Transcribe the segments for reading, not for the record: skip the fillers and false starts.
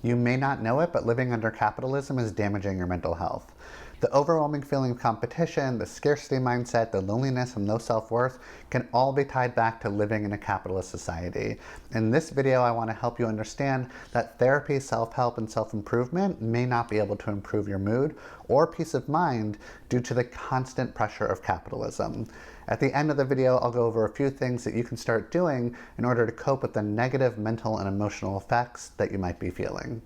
You may not know it, but living under capitalism is damaging your mental health. The overwhelming feeling of competition, the scarcity mindset, the loneliness, and low self-worth can all be tied back to living in a capitalist society. In this video, I want to help you understand that therapy, self-help, and self-improvement may not be able to improve your mood or peace of mind due to the constant pressure of capitalism. At the end of the video, I'll go over a few things that you can start doing in order to cope with the negative mental and emotional effects that you might be feeling.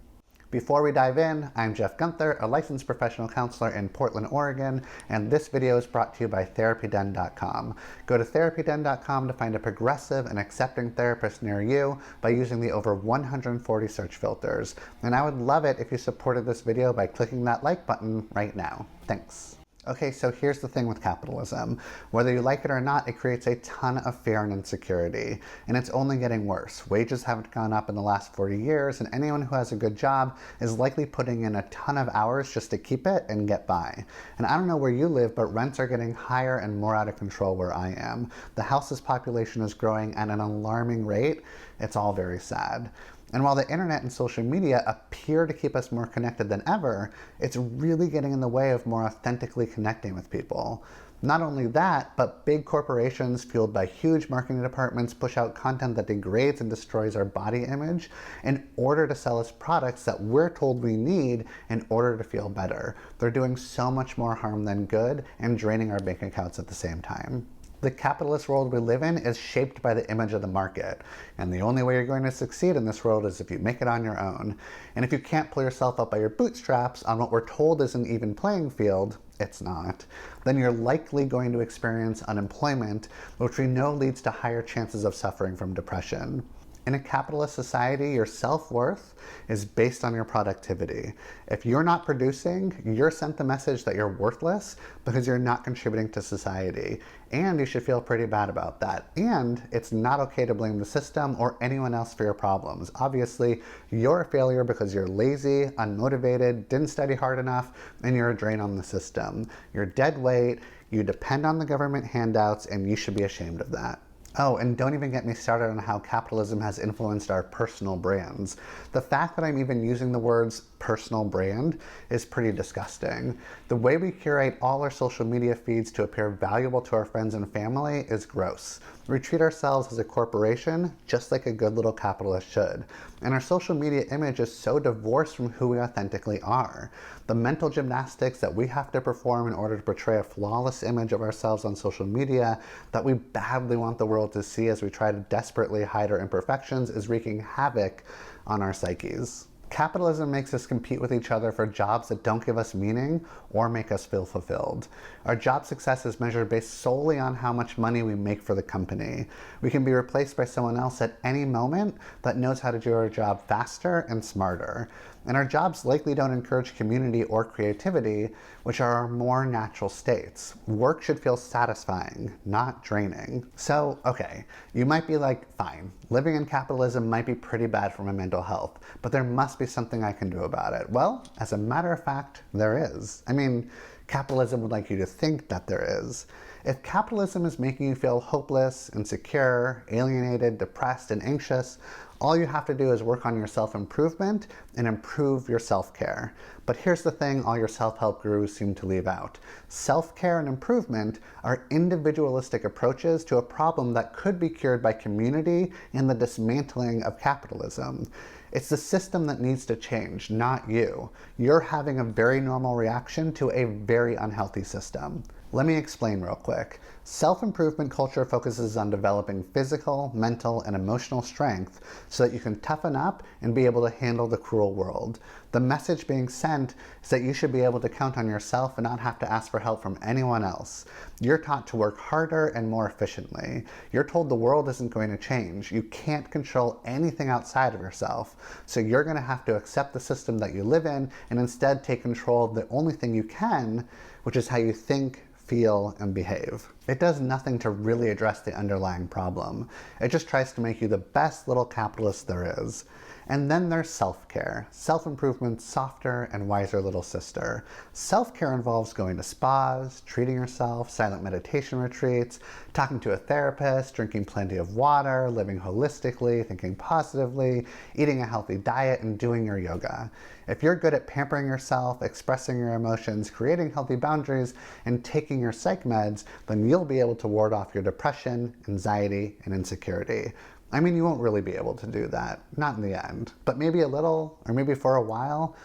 Before we dive in, I'm Jeff Gunther, a licensed professional counselor in Portland, Oregon, and this video is brought to you by therapyden.com. Go to therapyden.com to find a progressive and accepting therapist near you by using the over 140 search filters. And I would love it if you supported this video by clicking that like button right now. Thanks. Okay, so here's the thing with capitalism. Whether you like it or not, it creates a ton of fear and insecurity, and it's only getting worse. Wages haven't gone up in the last 40 years, and anyone who has a good job is likely putting in a ton of hours just to keep it and get by. And I don't know where you live, but rents are getting higher and more out of control where I am. The house's population is growing at an alarming rate. It's all very sad. And while the internet and social media appear to keep us more connected than ever, it's really getting in the way of more authentically connecting with people. Not only that, but big corporations fueled by huge marketing departments push out content that degrades and destroys our body image in order to sell us products that we're told we need in order to feel better. They're doing so much more harm than good and draining our bank accounts at the same time. The capitalist world we live in is shaped by the image of the market, and the only way you're going to succeed in this world is if you make it on your own. And if you can't pull yourself up by your bootstraps on what we're told is an even playing field, it's not, then you're likely going to experience unemployment, which we know leads to higher chances of suffering from depression. In a capitalist society, your self-worth is based on your productivity. If you're not producing, you're sent the message that you're worthless because you're not contributing to society. And you should feel pretty bad about that. And it's not okay to blame the system or anyone else for your problems. Obviously, you're a failure because you're lazy, unmotivated, didn't study hard enough, and you're a drain on the system. You're dead weight, you depend on the government handouts, and you should be ashamed of that. Oh, and don't even get me started on how capitalism has influenced our personal brands. The fact that I'm even using the words personal brand is pretty disgusting. The way we curate all our social media feeds to appear valuable to our friends and family is gross. We treat ourselves as a corporation just like a good little capitalist should. And our social media image is so divorced from who we authentically are. The mental gymnastics that we have to perform in order to portray a flawless image of ourselves on social media that we badly want the world to see as we try to desperately hide our imperfections is wreaking havoc on our psyches. Capitalism makes us compete with each other for jobs that don't give us meaning or make us feel fulfilled. Our job success is measured based solely on how much money we make for the company. We can be replaced by someone else at any moment that knows how to do our job faster and smarter. And our jobs likely don't encourage community or creativity, which are our more natural states. Work should feel satisfying, not draining. So, okay, you might be like, fine, living in capitalism might be pretty bad for my mental health, but there must be something I can do about it. Well, as a matter of fact, there is. I mean, capitalism would like you to think that there is. If capitalism is making you feel hopeless, insecure, alienated, depressed, and anxious, all you have to do is work on your self-improvement and improve your self-care. But here's the thing all your self-help gurus seem to leave out. Self-care and improvement are individualistic approaches to a problem that could be cured by community and the dismantling of capitalism. It's the system that needs to change, not you. You're having a very normal reaction to a very unhealthy system. Let me explain real quick. Self-improvement culture focuses on developing physical, mental, and emotional strength so that you can toughen up and be able to handle the cruel world. The message being sent is that you should be able to count on yourself and not have to ask for help from anyone else. You're taught to work harder and more efficiently. You're told the world isn't going to change. You can't control anything outside of yourself. So you're going to have to accept the system that you live in and instead take control of the only thing you can, which is how you think, feel, and behave. It does nothing to really address the underlying problem. It just tries to make you the best little capitalist there is. And then there's self-care. Self-improvement's softer and wiser little sister. Self-care involves going to spas, treating yourself, silent meditation retreats, talking to a therapist, drinking plenty of water, living holistically, thinking positively, eating a healthy diet, and doing your yoga. If you're good at pampering yourself, expressing your emotions, creating healthy boundaries, and taking your psych meds, then you'll be able to ward off your depression, anxiety, and insecurity. I mean, you won't really be able to do that, not in the end, but maybe a little, or maybe for a while.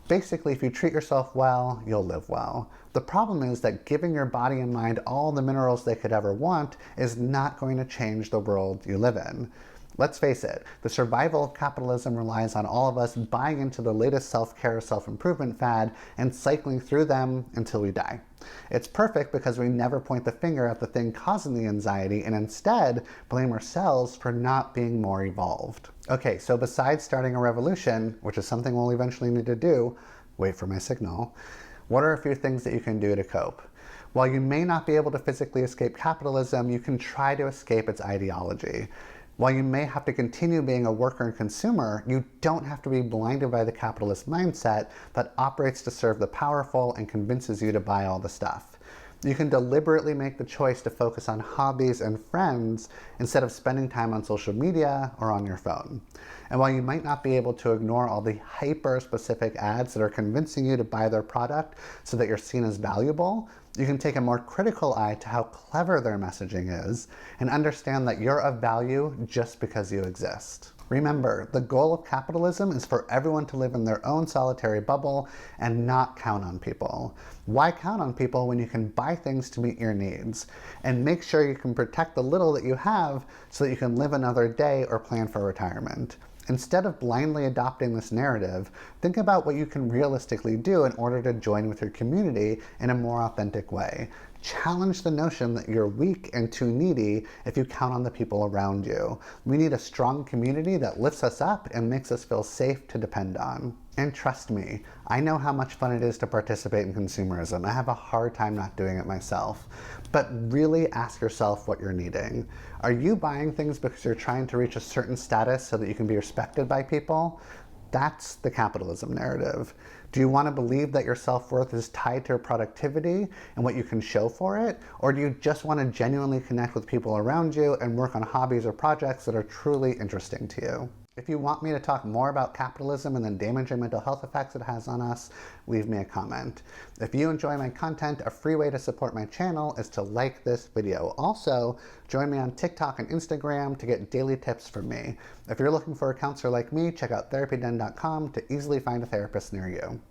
Basically, if you treat yourself well, you'll live well. The problem is that giving your body and mind all the minerals they could ever want is not going to change the world you live in. Let's face it, the survival of capitalism relies on all of us buying into the latest self-care, self-improvement fad and cycling through them until we die. It's perfect because we never point the finger at the thing causing the anxiety and instead blame ourselves for not being more evolved. Okay, so besides starting a revolution, which is something we'll eventually need to do, wait for my signal, what are a few things that you can do to cope? While you may not be able to physically escape capitalism, you can try to escape its ideology. While you may have to continue being a worker and consumer, you don't have to be blinded by the capitalist mindset that operates to serve the powerful and convinces you to buy all the stuff. You can deliberately make the choice to focus on hobbies and friends instead of spending time on social media or on your phone. And while you might not be able to ignore all the hyper-specific ads that are convincing you to buy their product so that you're seen as valuable, you can take a more critical eye to how clever their messaging is and understand that you're of value just because you exist. Remember, the goal of capitalism is for everyone to live in their own solitary bubble and not count on people. Why count on people when you can buy things to meet your needs? And make sure you can protect the little that you have so that you can live another day or plan for retirement. Instead of blindly adopting this narrative, think about what you can realistically do in order to join with your community in a more authentic way. Challenge the notion that you're weak and too needy if you count on the people around you. We need a strong community that lifts us up and makes us feel safe to depend on. And trust me, I know how much fun it is to participate in consumerism. I have a hard time not doing it myself. But really ask yourself what you're needing. Are you buying things because you're trying to reach a certain status so that you can be respected by people? That's the capitalism narrative. Do you want to believe that your self-worth is tied to your productivity and what you can show for it? Or do you just want to genuinely connect with people around you and work on hobbies or projects that are truly interesting to you? If you want me to talk more about capitalism and the damaging mental health effects it has on us, leave me a comment. If you enjoy my content, a free way to support my channel is to like this video. Also, join me on TikTok and Instagram to get daily tips from me. If you're looking for a counselor like me, check out therapyden.com to easily find a therapist near you.